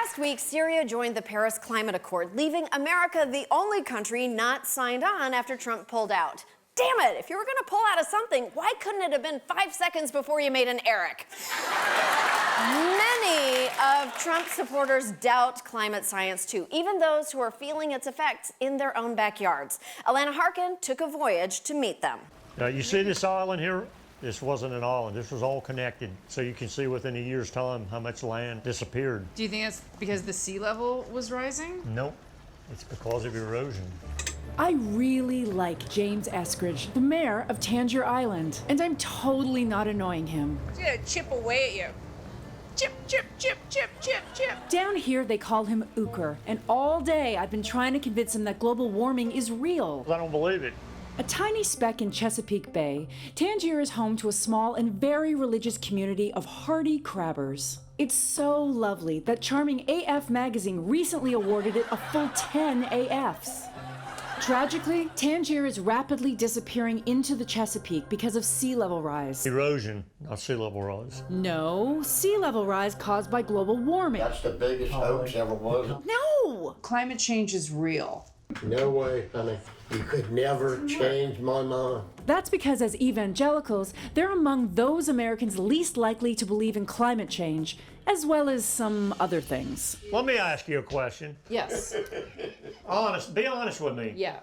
Last week, Syria joined the Paris Climate Accord, leaving America the only country not signed on after Trump pulled out. Damn it, if you were going to pull out of something, why couldn't it have been 5 seconds before you made an Eric? Many of Trump's supporters doubt climate science, too, even those who are feeling its effects in their own backyards. Allana Harkin took a voyage to meet them. Now, you see this island here? This wasn't an island. This was all connected. So you can see within a year's time how much land disappeared. Do you think it's because the sea level was rising? Nope. It's because of erosion. I really like James Eskridge, the mayor of Tangier Island, and I'm totally not annoying him. He's gonna chip away at you. Chip, chip, chip, chip, chip, chip. Down here, they call him Ooker, and all day I've been trying to convince him that global warming is real. I don't believe it. A tiny speck in Chesapeake Bay, Tangier is home to a small and very religious community of hardy crabbers. It's so lovely that charming AF magazine recently awarded it a full 10 AFs. Tragically, Tangier is rapidly disappearing into the Chesapeake because of sea level rise. Erosion, not sea level rise. No, sea level rise caused by global warming. That's the biggest hoax ever was. No! Climate change is real. No way, honey. You could never change my mind. That's because as evangelicals, they're among those Americans least likely to believe in climate change, as well as some other things. Let me ask you a question. Yes. Be honest with me. Yeah.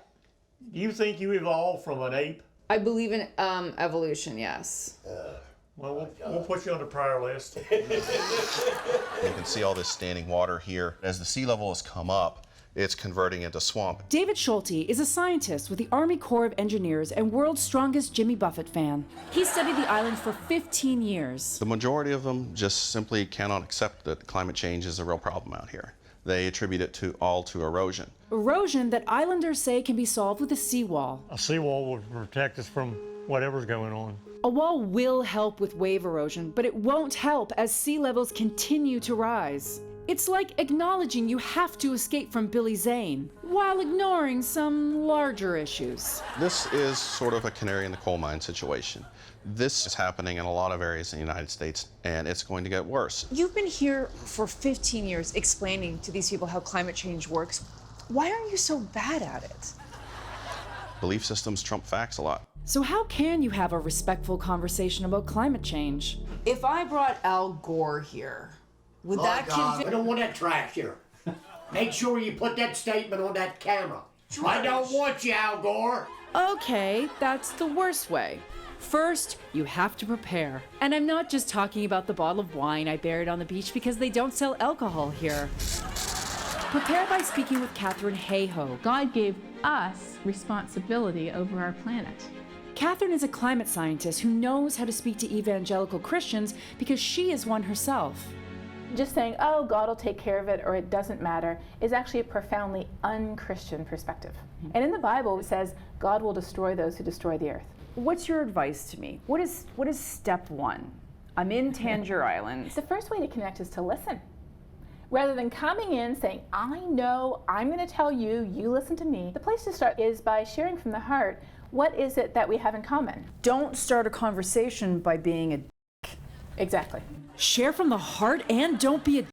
Do you think you evolved from an ape? I believe in evolution, yes. Well, we'll put you on the prior list. You can see all this standing water here. As the sea level has come up, it's converting into swamp. David Schulte is a scientist with the Army Corps of Engineers and world's strongest Jimmy Buffett fan. He studied the island for 15 years. The majority of them just simply cannot accept that climate change is a real problem out here. They attribute it all to erosion. Erosion that islanders say can be solved with a seawall. A seawall would protect us from whatever's going on. A wall will help with wave erosion, but it won't help as sea levels continue to rise. It's like acknowledging you have to escape from Billy Zane, while ignoring some larger issues. This is sort of a canary in the coal mine situation. This is happening in a lot of areas in the United States, and it's going to get worse. You've been here for 15 years explaining to these people how climate change works. Why are you so bad at it? Belief systems trump facts a lot. So how can you have a respectful conversation about climate change? If I brought Al Gore here, would that I don't want that trash here. Make sure you put that statement on that camera. I don't want you, Al Gore. Okay, that's the worst way. First, you have to prepare. And I'm not just talking about the bottle of wine I buried on the beach because they don't sell alcohol here. Prepare by speaking with Catherine Hayhoe. God gave us responsibility over our planet. Catherine is a climate scientist who knows how to speak to evangelical Christians because she is one herself. Just saying, oh, God will take care of it or it doesn't matter is actually a profoundly un-Christian perspective. And in the Bible it says, God will destroy those who destroy the earth. What's your advice to me? What is step one? I'm in Tangier Island. The first way to connect is to listen. Rather than coming in saying, I know, I'm going to tell you, you listen to me. The place to start is by sharing from the heart, what is it that we have in common? Don't start a conversation by being a Exactly. Share from the heart and don't be a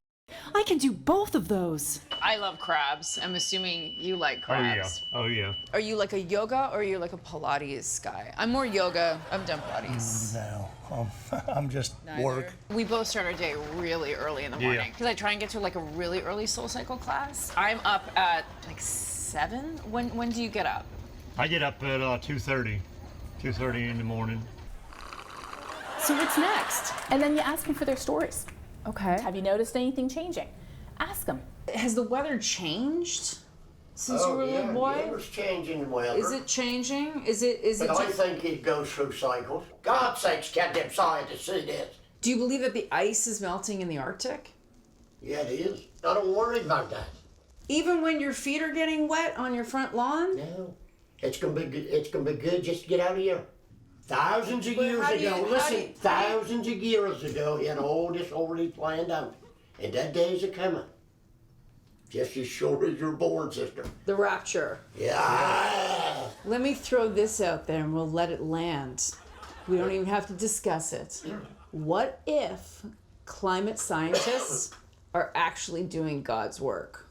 I can do both of those. I love crabs. I'm assuming you like crabs. Oh, yeah. Are you like a yoga or are you like a Pilates guy? I'm more yoga. I've done Pilates. No, I'm just work. We both start our day really early in the morning because I try and get to like a really early soul cycle class. I'm up at like 7. When do you get up? I get up at 2:30 in the morning. So what's next? And then you ask them for their stories. Okay. Have you noticed anything changing? Ask them. Has the weather changed since you were a little boy? It was changing the weather. Is it changing? Is it? But I think it goes through cycles. God's sakes, can't them scientists see this? Do you believe that the ice is melting in the Arctic? Yeah, it is. I don't worry about that. Even when your feet are getting wet on your front lawn? No. It's gonna be good. It's gonna be good just to get out of here. Thousands of years ago, thousands of years ago, he had all this already planned out. And that day's a-coming. Just as sure as you're born, sister. The rapture. Yeah. Let me throw this out there and we'll let it land. We don't even have to discuss it. What if climate scientists are actually doing God's work.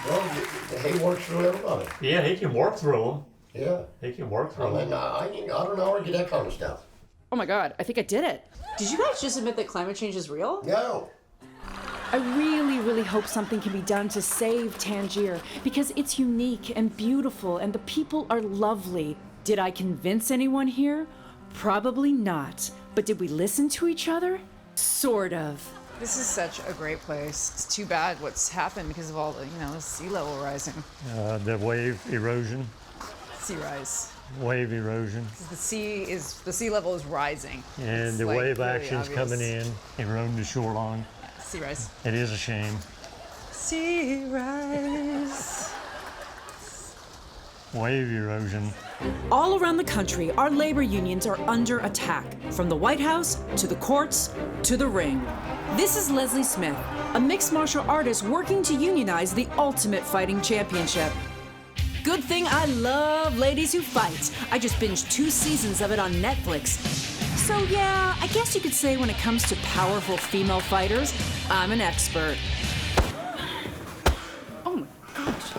Well, he works through everybody. Yeah, he can work through them. Yeah. He can work I through them. mean, I don't know where to get that kind of stuff. Oh my God, I think I did it. Did you guys just admit that climate change is real? No. I really, really hope something can be done to save Tangier because it's unique and beautiful and the people are lovely. Did I convince anyone here? Probably not. But did we listen to each other? Sort of. This is such a great place. It's too bad what's happened because of all the, the sea level rising. The wave erosion. Sea rise. Wave erosion. The sea level is rising. And It's the like wave really action's obvious. coming in, eroding the shoreline. Sea rise. It is a shame. Sea rise. Wave erosion. All around the country, our labor unions are under attack, from the White House to the courts to the ring. This is Leslie Smith, a mixed martial artist working to unionize the Ultimate Fighting Championship. Good thing I love ladies who fight. I just binged 2 seasons of it on Netflix. So yeah, I guess you could say when it comes to powerful female fighters, I'm an expert. Oh my gosh.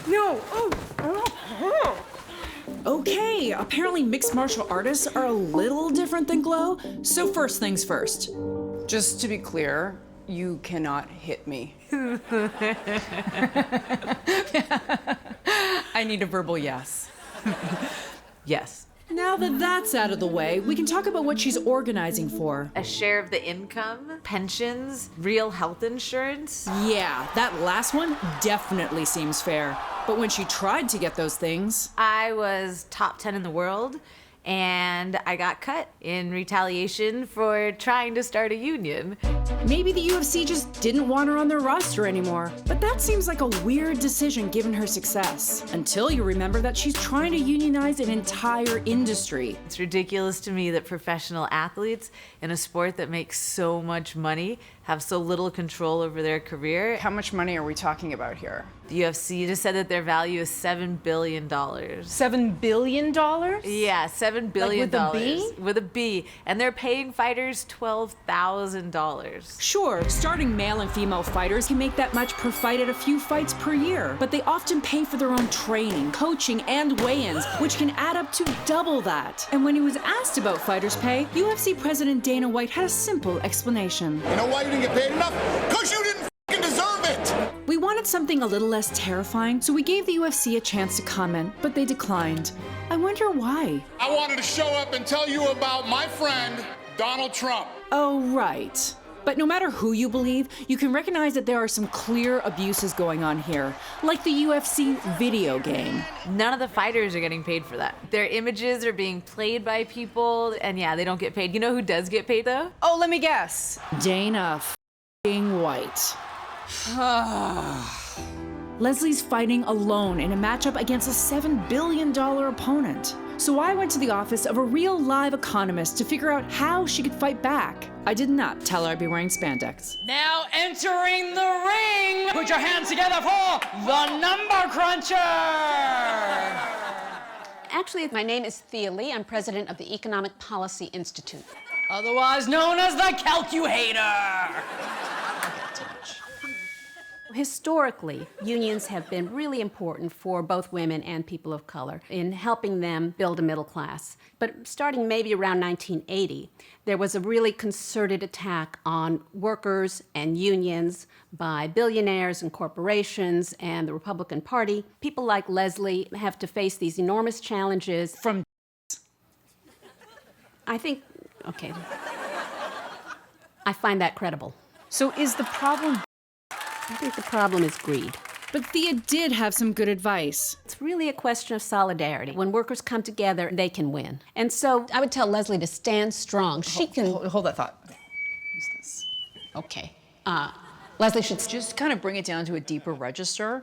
No, oh. Okay, apparently mixed martial artists are a little different than Glow. So first things first. Just to be clear, you cannot hit me. I need a verbal yes. Yes. Now that that's out of the way, we can talk about what she's organizing for. A share of the income, pensions, real health insurance. Yeah, that last one definitely seems fair. But when she tried to get those things, I was top 10 in the world, and I got cut in retaliation for trying to start a union. maybe the UFC just didn't want her on their roster anymore. But that seems like a weird decision given her success. Until you remember that she's trying to unionize an entire industry. It's ridiculous to me that professional athletes in a sport that makes so much money have so little control over their career. How much money are we talking about here? The UFC just said that their value is $7 billion. $7 billion? Yeah, $7 billion. Like with a B? With a B. And they're paying fighters $12,000. Sure, starting male and female fighters can make that much per fight at a few fights per year, but they often pay for their own training, coaching, and weigh-ins, which can add up to double that. And when he was asked about fighters' pay, UFC President Dana White had a simple explanation. You know why you didn't get paid enough? Because you didn't f***ing deserve it! We wanted something a little less terrifying, so we gave the UFC a chance to comment, but they declined. I wonder why. I wanted to show up and tell you about my friend, Donald Trump. Oh, right. But no matter who you believe, you can recognize that there are some clear abuses going on here, like the UFC video game. None of the fighters are getting paid for that. Their images are being played by people, and yeah, they don't get paid. You know who does get paid, though? Oh, let me guess. Dana f***ing White. Leslie's fighting alone in a matchup against a $7 billion opponent. So I went to the office of a real live economist to figure out how she could fight back. I did not tell her I'd be wearing spandex. Now entering the ring, put your hands together for the Number Cruncher! Actually, my name is Thea Lee. I'm president of the Economic Policy Institute. Otherwise known as the Calculator! Historically, unions have been really important for both women and people of color in helping them build a middle class. But starting maybe around 1980, there was a really concerted attack on workers and unions by billionaires and corporations and the Republican Party. People like Leslie have to face these enormous challenges. From I think, okay. I find that credible. So is the problem... I think the problem is greed. But Thea did have some good advice. It's really a question of solidarity. When workers come together, they can win. And so I would tell Leslie to stand strong. She can... Hold that thought. Okay. Use this. Okay. Leslie should... Just kind of bring it down to a deeper register.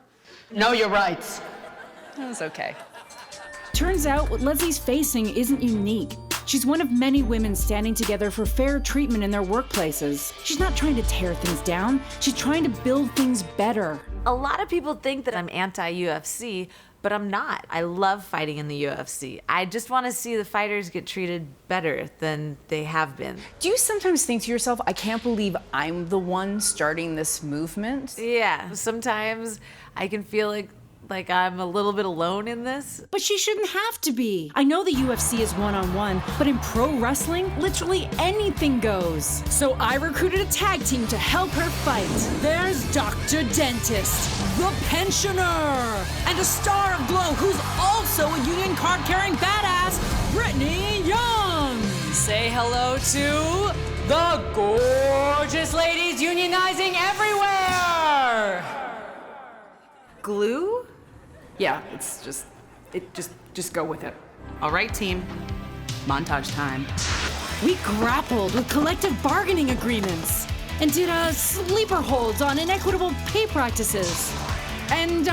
Know your rights. That's okay. Turns out what Leslie's facing isn't unique. She's one of many women standing together for fair treatment in their workplaces. She's not trying to tear things down. She's trying to build things better. A lot of people think that I'm anti-UFC, but I'm not. I love fighting in the UFC. I just want to see the fighters get treated better than they have been. Do you sometimes think to yourself, I can't believe I'm the one starting this movement? Yeah, sometimes I can feel like I'm a little bit alone in this. But she shouldn't have to be. I know the UFC is one-on-one, but in pro wrestling, literally anything goes. So I recruited a tag team to help her fight. There's Dr. Dentist, the pensioner, and a star of Glow who's also a union card-carrying badass, Brittany Young. Say hello to the gorgeous ladies unionizing everywhere. Glue? Yeah, just go with it. All right, team. Montage time. We grappled with collective bargaining agreements and did sleeper holds on inequitable pay practices. And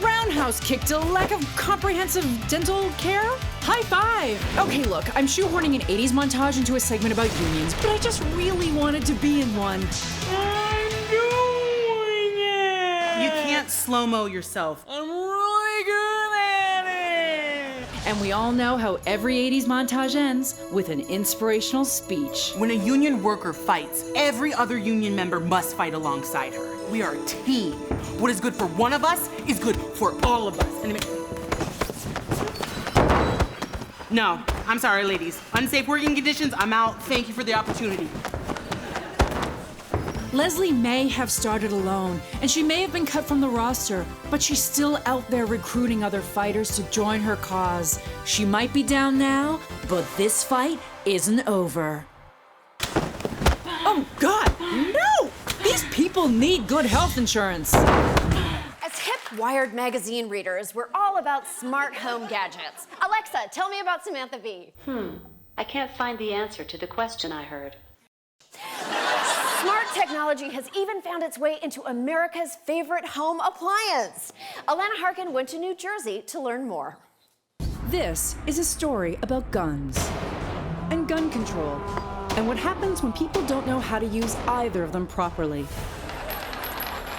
roundhouse kicked a lack of comprehensive dental care. High five! Okay, look, I'm shoehorning an 80s montage into a segment about unions, but I just really wanted to be in one. I'm doing it! You can't slow-mo yourself. I'm really good at it! And we all know how every 80s montage ends with an inspirational speech. When a union worker fights, every other union member must fight alongside her. We are a team. What is good for one of us is good for all of us. No, I'm sorry, ladies. Unsafe working conditions, I'm out. Thank you for the opportunity. Leslie may have started alone, and she may have been cut from the roster, but she's still out there recruiting other fighters to join her cause. She might be down now, but this fight isn't over. Oh, God, no! These people need good health insurance. As hip Wired magazine readers, we're all about smart home gadgets. Alexa, tell me about Samantha V. I can't find the answer to the question I heard. Smart technology has even found its way into America's favorite home appliance. Allana Harkin went to New Jersey to learn more. This is a story about guns and gun control and what happens when people don't know how to use either of them properly.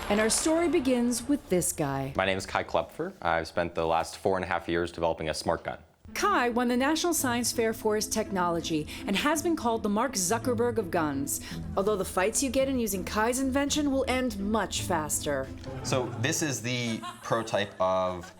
And our story begins with this guy. My name is Kai Klepfer. I've spent the last 4.5 years developing a smart gun. Kai won the National Science Fair for his technology and has been called the Mark Zuckerberg of guns. Although the fights you get in using Kai's invention will end much faster. So this is the prototype of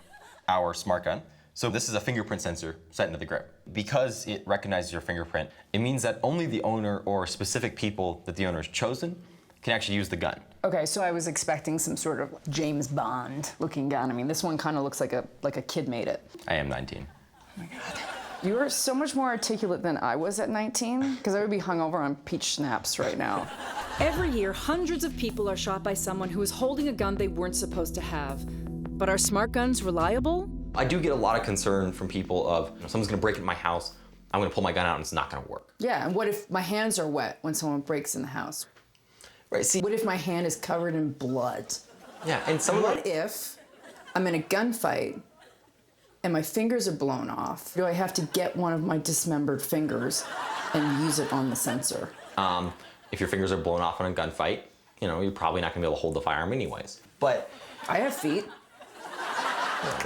our smart gun. So this is a fingerprint sensor set into the grip. Because it recognizes your fingerprint, it means that only the owner or specific people that the owner has chosen can actually use the gun. Okay, so I was expecting some sort of James Bond looking gun. I mean, this one kind of looks like a kid made it. I am 19. Oh my God. You are so much more articulate than I was at 19, because I would be hungover on peach schnapps right now. Every year, hundreds of people are shot by someone who is holding a gun they weren't supposed to have. But are smart guns reliable? I do get a lot of concern from people of, someone's gonna break into my house, I'm gonna pull my gun out and it's not gonna work. Yeah, and what if my hands are wet when someone breaks in the house? Right, see. What if my hand is covered in blood? Yeah, and What if I'm in a gunfight and my fingers are blown off? Do I have to get one of my dismembered fingers and use it on the sensor? If your fingers are blown off in a gunfight, you're probably not gonna be able to hold the firearm anyways. But I have feet.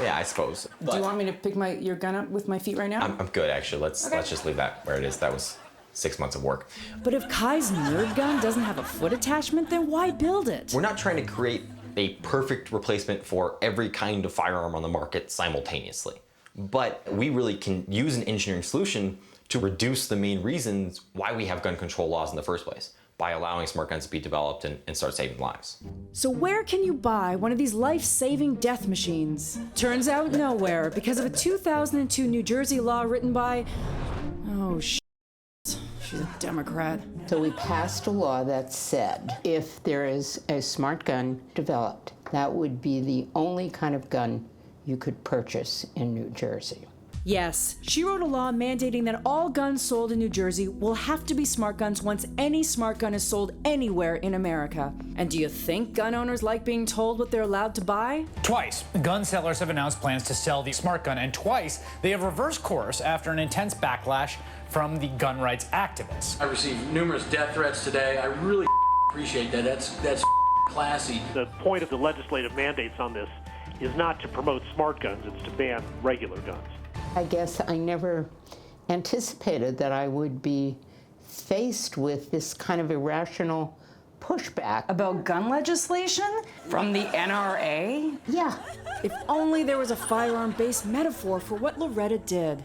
Yeah, I suppose. Do you want me to pick your gun up with my feet right now? I'm good, actually. Let's just leave that where it is. That was 6 months of work. But if Kai's nerd gun doesn't have a foot attachment, then why build it? We're not trying to create a perfect replacement for every kind of firearm on the market simultaneously. But we really can use an engineering solution to reduce the main reasons why we have gun control laws in the first place, by allowing smart guns to be developed and start saving lives. So where can you buy one of these life-saving death machines? Turns out nowhere, because of a 2002 New Jersey law written by... oh, shit. She's a Democrat. So we passed a law that said if there is a smart gun developed, that would be the only kind of gun you could purchase in New Jersey. Yes, she wrote a law mandating that all guns sold in New Jersey will have to be smart guns once any smart gun is sold anywhere in America. And do you think gun owners like being told what they're allowed to buy? Twice, gun sellers have announced plans to sell the smart gun, and twice they have reversed course after an intense backlash from the gun rights activists. I received numerous death threats today. I really appreciate that. That's classy. The point of the legislative mandates on this is not to promote smart guns, it's to ban regular guns. I guess I never anticipated that I would be faced with this kind of irrational pushback. About gun legislation? From the NRA? Yeah. If only there was a firearm-based metaphor for what Loretta did.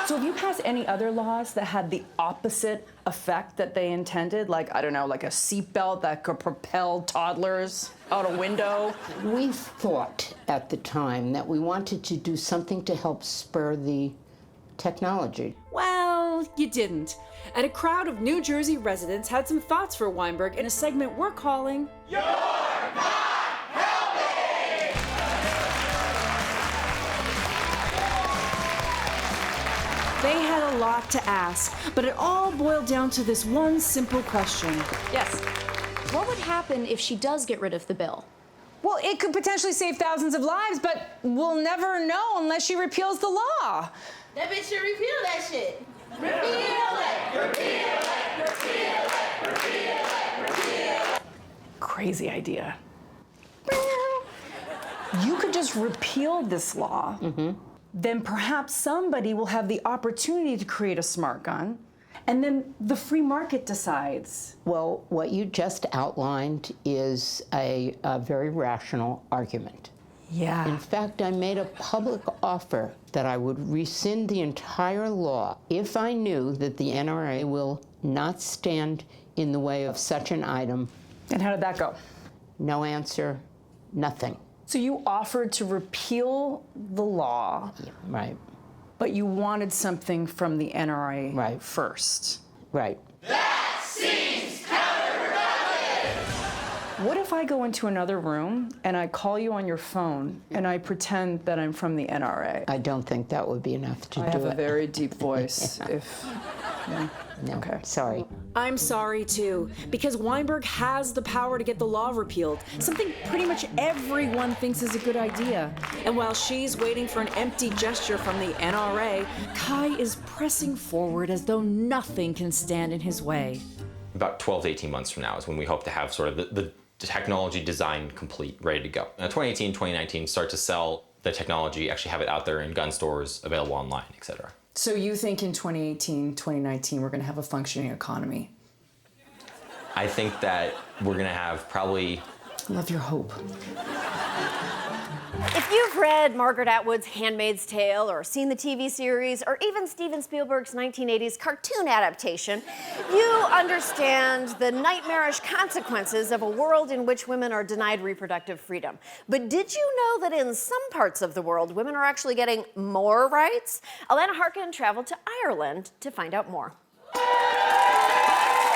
So have you passed any other laws that had the opposite effect that they intended? Like, I don't know, like a seatbelt that could propel toddlers out a window? We thought at the time that we wanted to do something to help spur the technology. Well, you didn't. And a crowd of New Jersey residents had some thoughts for Weinberg in a segment we're calling You're Not They had a lot to ask, but it all boiled down to this one simple question. Yes. What would happen if she does get rid of the bill? Well, it could potentially save thousands of lives, but we'll never know unless she repeals the law. That bitch should repeal that shit. Repeal it! Repeal it! Repeal it! Repeal it! Repeal it! Crazy idea. You could just repeal this law. Then perhaps somebody will have the opportunity to create a smart gun, and then the free market decides. Well, what you just outlined is a very rational argument. Yeah. In fact, I made a public offer that I would rescind the entire law if I knew that the NRA will not stand in the way of such an item. And how did that go? No answer, nothing. So you offered to repeal the law. Yeah, right. But you wanted something from the NRA first. Right. That seems counterproductive! What if I go into another room and I call you on your phone and I pretend that I'm from the NRA? I don't think that would be enough to do it. I have a very deep voice. If No, okay. Sorry. I'm sorry too, because Weinberg has the power to get the law repealed, something pretty much everyone thinks is a good idea. And while she's waiting for an empty gesture from the NRA, Kai is pressing forward as though nothing can stand in his way. About 12 to 18 months from now is when we hope to have sort of the technology design complete, ready to go. 2018, 2019, start to sell the technology, actually have it out there in gun stores, available online, etc. So you think in 2018, 2019, we're going to have a functioning economy? I think that we're going to have probably... Love your hope. If you've read Margaret Atwood's Handmaid's Tale or seen the TV series or even Steven Spielberg's 1980s cartoon adaptation, you understand the nightmarish consequences of a world in which women are denied reproductive freedom. But did you know that in some parts of the world, women are actually getting more rights? Allana Harkin traveled to Ireland to find out more.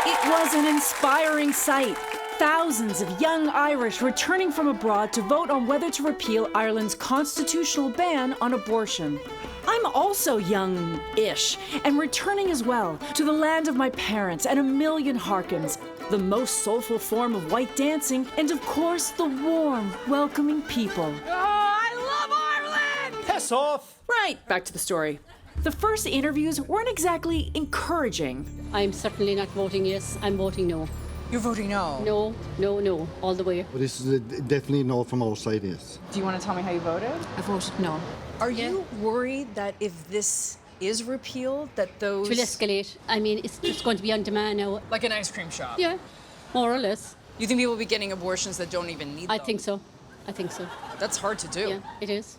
It was an inspiring sight. Thousands of young Irish returning from abroad to vote on whether to repeal Ireland's constitutional ban on abortion. I'm also young-ish and returning as well to the land of my parents and a million Harkins, the most soulful form of white dancing, and of course the warm, welcoming people. Oh, I love Ireland! Piss off! Right, back to the story. The first interviews weren't exactly encouraging. I'm certainly not voting yes, I'm voting no. You're voting no? No, no, no, all the way. Well, this is definitely no from our side, yes. Do you want to tell me how you voted? I voted no. Are you worried that if this is repealed, that those... It will escalate. I mean, it's just going to be on demand now. Like an ice cream shop? Yeah, more or less. You think people will be getting abortions that don't even need them? I think so. I think so. That's hard to do. Yeah, it is.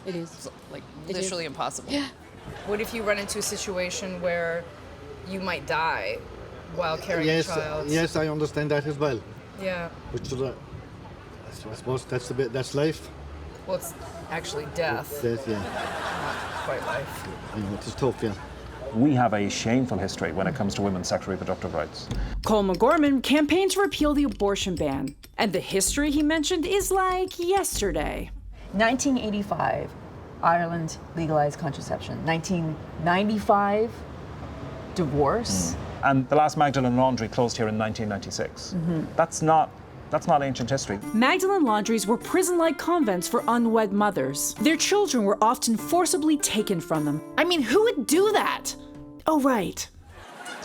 It is. It's like It literally is. impossible. Yeah. What if you run into a situation where you might die while carrying a child? Yes, I understand that as well. Yeah. Which is, I suppose that's life. Well, it's actually death. Death, yeah. Not quite life. I know, it is tough, yeah. We have a shameful history when it comes to women's sexual reproductive rights. Cole McGorman campaigned to repeal the abortion ban. And the history he mentioned is like yesterday. 1985, Ireland legalized contraception. 1995, divorce. And the last Magdalen Laundry closed here in 1996. That's not ancient history. Magdalen laundries were prison-like convents for unwed mothers. Their children were often forcibly taken from them. I mean, who would do that? Oh, right.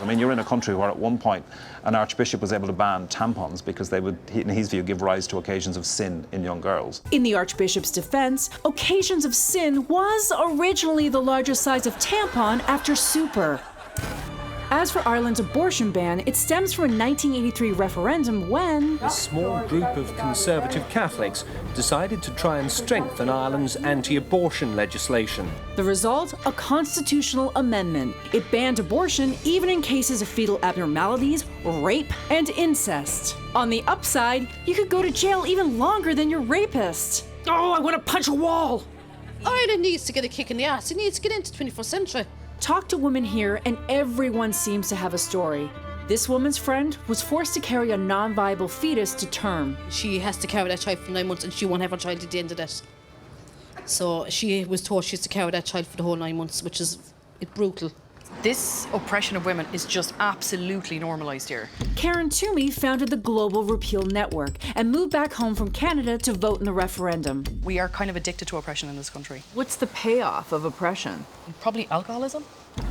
I mean, you're in a country where at one point an archbishop was able to ban tampons because they would, in his view, give rise to occasions of sin in young girls. In the Archbishop's defense, occasions of sin was originally the largest size of tampon after super. As for Ireland's abortion ban, it stems from a 1983 referendum when a small group of conservative Catholics decided to try and strengthen Ireland's anti-abortion legislation. The result, a constitutional amendment. It banned abortion even in cases of fetal abnormalities, rape, and incest. On the upside, you could go to jail even longer than your rapist. Oh, I want to punch a wall! Ireland needs to get a kick in the ass. It needs to get into the 21st century. Talk to women here, and everyone seems to have a story. This woman's friend was forced to carry a non-viable fetus to term. She has to carry that child for 9 months, and she won't have her child at the end of that. So she was told she has to carry that child for the whole 9 months, which is brutal. This oppression of women is just absolutely normalised here. Karen Toomey founded the Global Repeal Network and moved back home from Canada to vote in the referendum. We are kind of addicted to oppression in this country. What's the payoff of oppression? Probably alcoholism.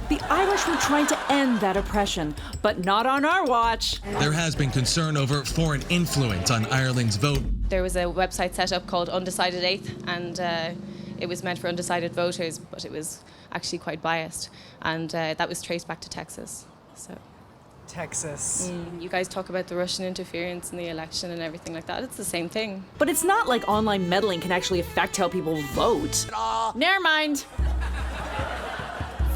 The Irish were trying to end that oppression, but not on our watch. There has been concern over foreign influence on Ireland's vote. There was a website set up called Undecided Eighth, and it was meant for undecided voters, but it was actually quite biased, and that was traced back to Texas. So, Texas. You guys talk about the Russian interference in the election and everything like that. It's the same thing. But it's not like online meddling can actually affect how people vote. Never mind.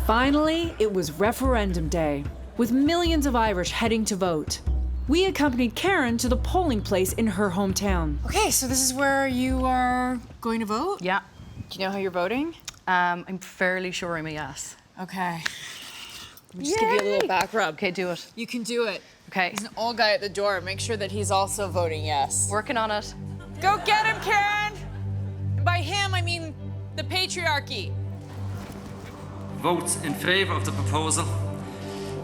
Finally, it was referendum day, with millions of Irish heading to vote. We accompanied Karen to the polling place in her hometown. Okay, so this is where you are going to vote? Yeah. Do you know how you're voting? I'm fairly sure I'm a yes. Okay. Let me just give you a little back rub. Okay, do it. You can do it. Okay. He's an old guy at the door. Make sure that he's also voting yes. Working on it. Go get him, Karen! And by him, I mean the patriarchy. Votes in favour of the proposal,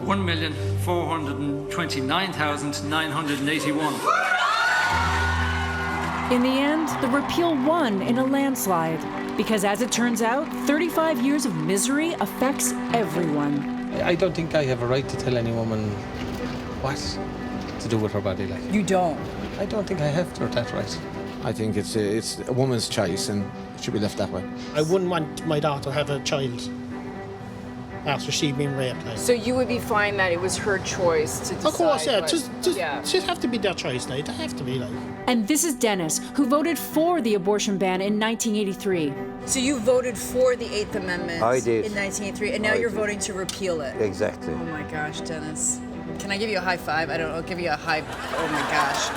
1,429,981. In the end, the repeal won in a landslide. Because as it turns out, 35 years of misery affects everyone. I don't think I have a right to tell any woman what to do with her body. Like, You don't? I don't think I have that right. I think it's a woman's choice and it should be left that way. I wouldn't want my daughter to have a child after she'd been raped. Like. So you would be fine that it was her choice to decide? Of course, yeah. What, Just she'd have to be their choice, like. They have to be, like. And this is Dennis, who voted for the abortion ban in 1983. So you voted for the 8th Amendment I did. in 1983, and now you're voting to repeal it. Exactly. Oh my gosh, Dennis. Can I give you a high five? I don't know, I'll give you a high, oh my gosh.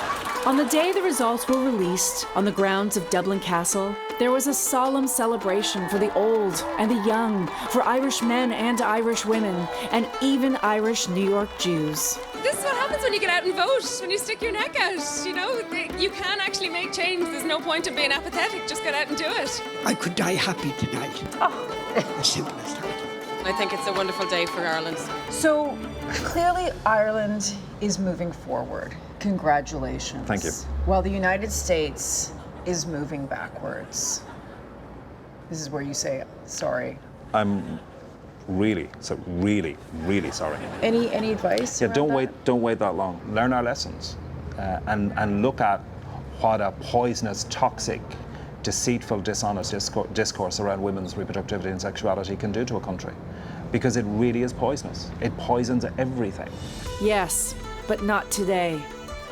On the day the results were released, on the grounds of Dublin Castle, there was a solemn celebration for the old and the young, for Irish men and Irish women, and even Irish New York Jews. This is what happens when you get out and vote, when you stick your neck out. You know, you can actually make change. There's no point in being apathetic. Just get out and do it. I could die happy tonight. Oh. As simple as that. I think it's a wonderful day for Ireland. So clearly Ireland is moving forward. Congratulations. Thank you. While the United States is moving backwards. This is where you say sorry. I'm really sorry. Any advice? Yeah, around that? don't wait that long. Learn our lessons, and look at what a poisonous, toxic, deceitful, dishonest discourse around women's reproductivity and sexuality can do to a country, because it really is poisonous. It poisons everything. Yes, but not today.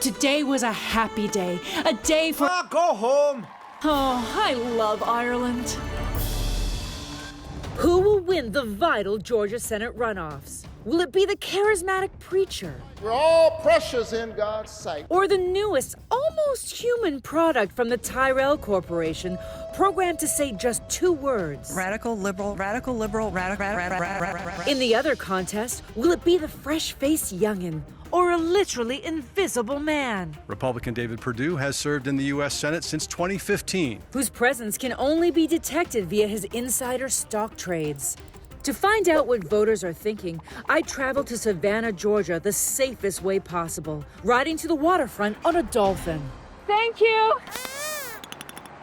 Today was a happy day, a day for... Go home! Oh, I love Ireland. Who will win the vital Georgia Senate runoffs? Will it be the charismatic preacher? We're all precious in God's sight. Or the newest, almost human product from the Tyrell Corporation, programmed to say just 2 words? Radical liberal, radical liberal, radical. In the other contest, will it be the fresh-faced youngin'? Or a literally invisible man? Republican David Perdue has served in the U.S. Senate since 2015. Whose presence can only be detected via his insider stock trades. To find out what voters are thinking, I traveled to Savannah, Georgia, the safest way possible, riding to the waterfront on a dolphin. Thank you.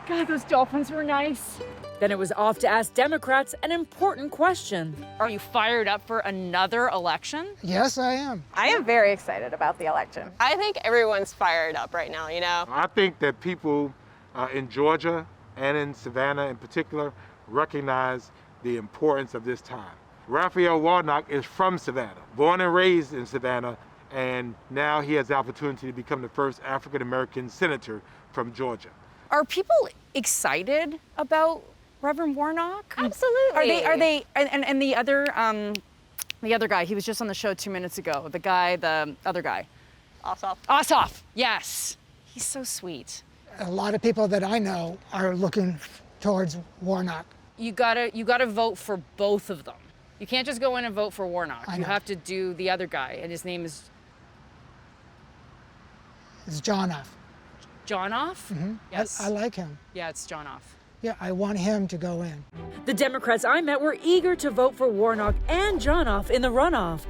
God, those dolphins were nice. Then it was off to ask Democrats an important question. Are you fired up for another election? Yes, I am. I am very excited about the election. I think everyone's fired up right now, you know? I think that people in Georgia and in Savannah in particular recognize the importance of this time. Raphael Warnock is from Savannah, born and raised in Savannah, and now he has the opportunity to become the first African-American senator from Georgia. Are people excited about Reverend Warnock? Absolutely. Are they? And the other guy, he was just on the show 2 minutes ago. The other guy. Ossoff. Yes. He's so sweet. A lot of people that I know are looking towards Warnock. You gotta vote for both of them. You can't just go in and vote for Warnock. I You know. have to do the other guy, and his name is It's Jonoff. Jonoff? Mm-hmm. Yes. I like him. Yeah, it's Jonoff. Yeah, I want him to go in. The Democrats I met were eager to vote for Warnock and Jonoff in the runoff.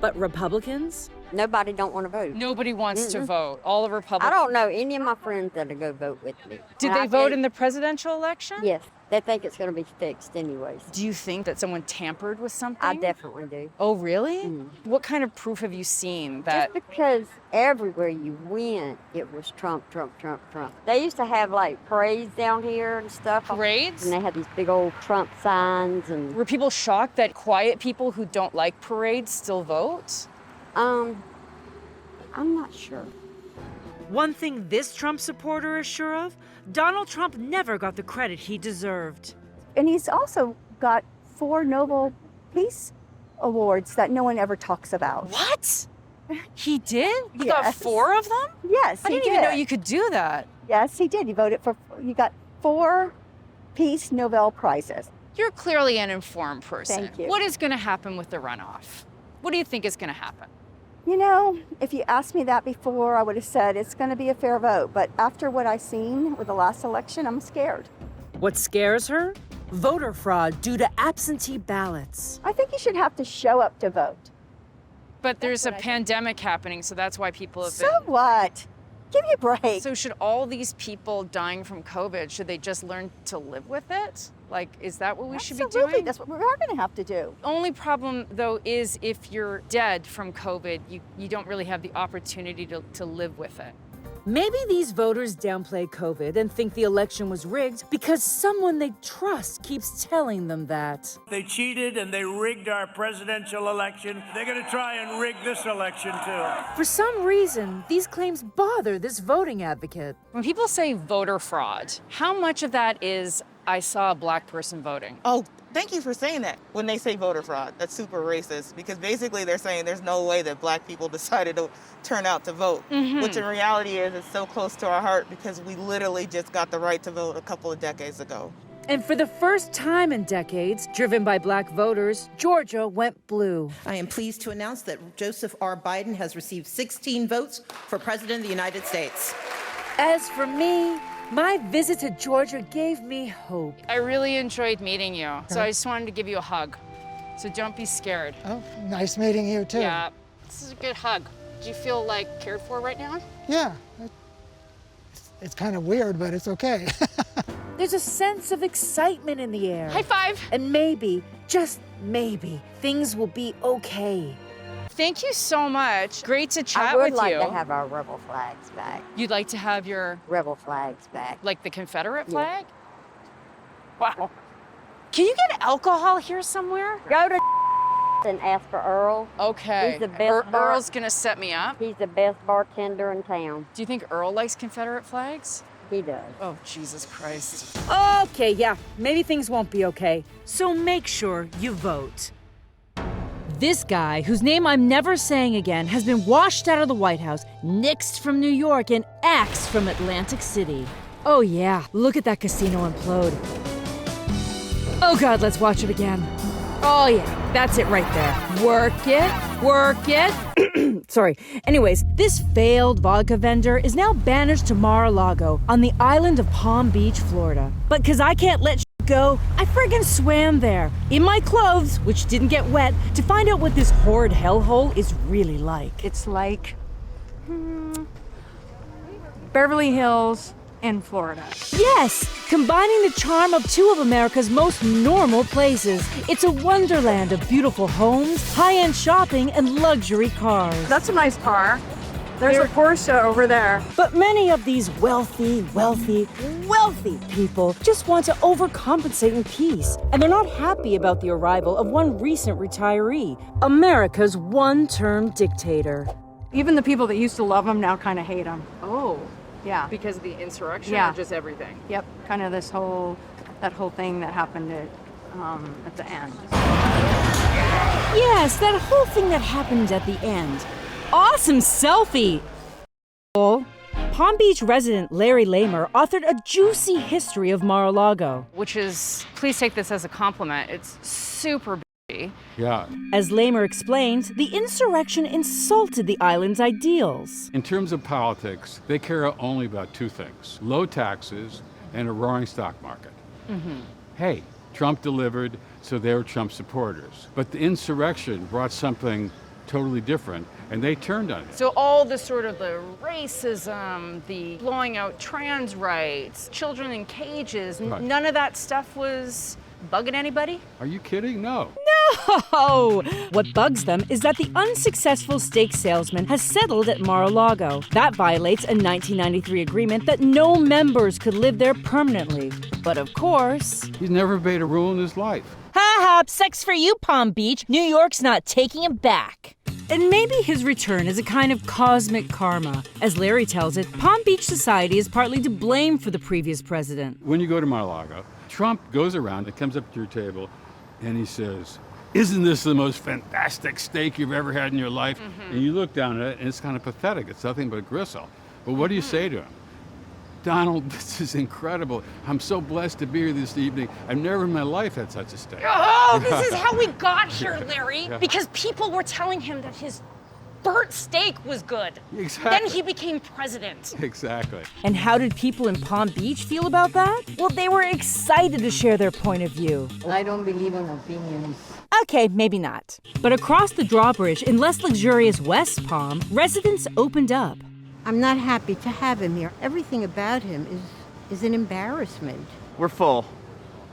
But Republicans? Nobody don't want to vote. Nobody wants to vote. All the I Republicans. don't know any of my friends that'll go vote with me. Did And they I vote think- in the presidential election? Yes, they think it's going to be fixed anyways. Do you think that someone tampered with something? I definitely do. Oh, really? What kind of proof have you seen that? Just because everywhere you went, it was Trump, Trump, Trump, Trump. They used to have like parades down here and stuff. Parades? And they had these big old Trump signs and. Were people shocked that quiet people who don't like parades still vote? I'm not sure. One thing this Trump supporter is sure of, Donald Trump never got the credit he deserved. And he's also got 4 Nobel Peace Awards that no one ever talks about. What? He did? He Yes. got 4 of them? Yes, I he didn't even know did. you could do that. Yes, he did. You got 4 Peace Nobel Prizes. You're clearly an informed person. Thank you. What is going to happen with the runoff? What do you think is going to happen? You know, if you asked me that before, I would have said it's going to be a fair vote. But after what I've seen with the last election, I'm scared. What scares her? Voter fraud due to absentee ballots. I think you should have to show up to vote. But there's a pandemic happening, so that's why people have So what? Give me a break. So should all these people dying from COVID, should they just learn to live with it? Like, is that what we should be Absolutely. doing? That's what we are going to have to do. Only problem, though, is if you're dead from COVID, you don't really have the opportunity to live with it. Maybe these voters downplay COVID and think the election was rigged because someone they trust keeps telling them that. They cheated and they rigged our presidential election. They're going to try and rig this election, too. For some reason, these claims bother this voting advocate. When people say voter fraud, how much of that is I saw a black person voting? Oh, thank you for saying that. When they say voter fraud, that's super racist because basically they're saying there's no way that black people decided to turn out to vote, which in reality is it's so close to our heart because we literally just got the right to vote a couple of decades ago. And for the first time in decades, driven by black voters, Georgia went blue. I am pleased to announce that Joseph R. Biden has received 16 votes for President of the United States. As for me, my visit to Georgia gave me hope. I really enjoyed meeting you, so I just wanted to give you a hug. So don't be scared. Oh, nice meeting you too. Yeah, this is a good hug. Do you feel like cared for right now? Yeah. It's kind of weird, but it's okay. There's a sense of excitement in the air. High five. And maybe, just maybe, things will be okay. Thank you so much. Great to chat I would with like you. to have our rebel flags back. You'd like to have your rebel flags back. Like the Confederate flag? Wow. Can you get alcohol here somewhere? Go to and ask for Earl. Okay. He's the best Earl's gonna set me up. He's the best bartender in town. Do you think Earl likes Confederate flags? He does. Oh, Jesus Christ. Okay, yeah, maybe things won't be okay. So make sure you vote. This guy, whose name I'm never saying again, has been washed out of the White House, nixed from New York, and axed from Atlantic City. Oh yeah, look at that casino implode. Oh God, let's watch it again. Oh yeah, that's it right there. Work it, work it. Sorry. Anyways, this failed vodka vendor is now banished to Mar-a-Lago on the island of Palm Beach, Florida. But cause I can't let go, I friggin' swam there, in my clothes, which didn't get wet, to find out what this horrid hellhole is really like. It's like Beverly Hills in Florida. Yes, combining the charm of two of America's most normal places. It's a wonderland of beautiful homes, high-end shopping, and luxury cars. That's a nice car. There's a Porsche over there. But many of these wealthy people just want to overcompensate in peace. And they're not happy about the arrival of one recent retiree, America's one-term dictator. Even the people that used to love him now kind of hate him. Oh. Yeah. Because of the insurrection Yeah. or just everything? Yep. Kind of that whole thing that happened at the end. Yes, that whole thing that happened at the end. Awesome selfie! Palm Beach resident Larry Lamer authored a juicy history of Mar-a-Lago. Which is, please take this as a compliment, it's super bitchy. Yeah. As Lamer explains, the insurrection insulted the island's ideals. In terms of politics, they care only about two things: low taxes and a roaring stock market. Mm-hmm. Hey, Trump delivered, so they were Trump supporters. But the insurrection brought something totally different, and they turned on it. So all the sort of the racism, the blowing out trans rights, children in cages, Right. none of that stuff was bugging anybody? Are you kidding? No. No! What bugs them is that the unsuccessful steak salesman has settled at Mar-a-Lago. That violates a 1993 agreement that no members could live there permanently. But of course... He's never made a rule in his life. Ha-ha, sex for you, Palm Beach. New York's not taking him back. And maybe his return is a kind of cosmic karma. As Larry tells it, Palm Beach society is partly to blame for the previous president. When you go to Mar-a-Lago, Trump goes around and comes up to your table and he says, "Isn't this the most fantastic steak you've ever had in your life?" Mm-hmm. And you look down at it and it's kind of pathetic. It's nothing but gristle. But what do you say to him? "Donald, this is incredible. I'm so blessed to be here this evening. I've never in my life had such a steak." Oh, this is how we got here, Larry. Yeah. Because people were telling him that his burnt steak was good. Exactly. Then he became president. Exactly. And how did people in Palm Beach feel about that? Well, they were excited to share their point of view. I don't believe in opinions. Okay, maybe not. But across the drawbridge in less luxurious West Palm, residents opened up. I'm not happy to have him here. Everything about him is an embarrassment. We're full.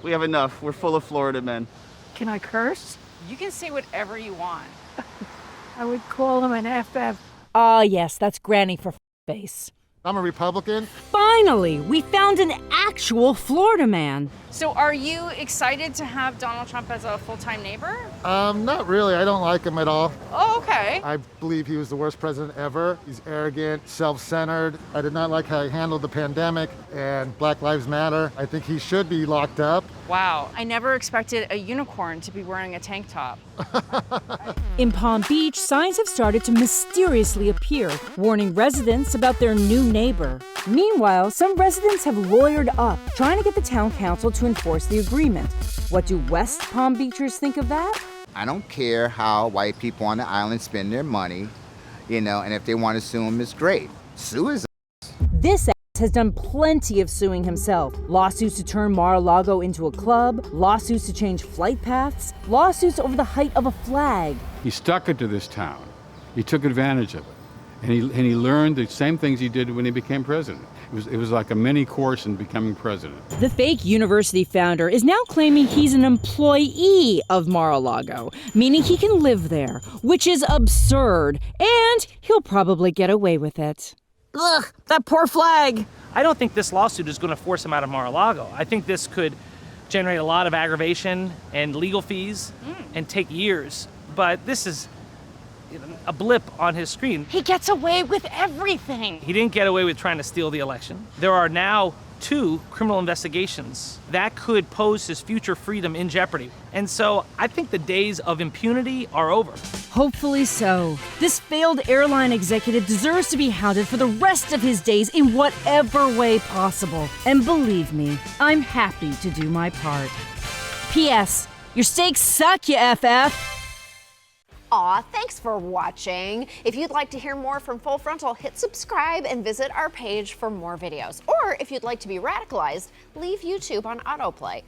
We have enough. We're full of Florida men. Can I curse? You can say whatever you want. I would call him an FF. Ah, yes, that's Granny for face. I'm a Republican. Finally, we found an actual Florida man. So are you excited to have Donald Trump as a full-time neighbor? Not really. I don't like him at all. Oh, okay. I believe he was the worst president ever. He's arrogant, self-centered. I did not like how he handled the pandemic and Black Lives Matter. I think he should be locked up. Wow, I never expected a unicorn to be wearing a tank top. In Palm Beach, signs have started to mysteriously appear, warning residents about their new neighbor. Meanwhile, some residents have lawyered up, trying to get the town council to enforce the agreement. What do West Palm Beachers think of that? I don't care how white people on the island spend their money, and if they want to sue him, it's great. Sue his ass. This ass has done plenty of suing himself. Lawsuits to turn Mar-a-Lago into a club, lawsuits to change flight paths, lawsuits over the height of a flag. He stuck it to this town. He took advantage of it. And he learned the same things he did when he became president. It was like a mini course in becoming president. The fake university founder is now claiming he's an employee of Mar-a-Lago, meaning he can live there, which is absurd, and he'll probably get away with it. Ugh, that poor flag. I don't think this lawsuit is going to force him out of Mar-a-Lago. I think this could generate a lot of aggravation and legal fees and take years. But this is a blip on his screen. He gets away with everything. He didn't get away with trying to steal the election. There are now 2 criminal investigations that could pose his future freedom in jeopardy. And so I think the days of impunity are over. Hopefully so. This failed airline executive deserves to be hounded for the rest of his days in whatever way possible. And believe me, I'm happy to do my part. P.S. Your steaks suck, you FF. Aw, thanks for watching. If you'd like to hear more from Full Frontal, hit subscribe and visit our page for more videos. Or if you'd like to be radicalized, leave YouTube on autoplay.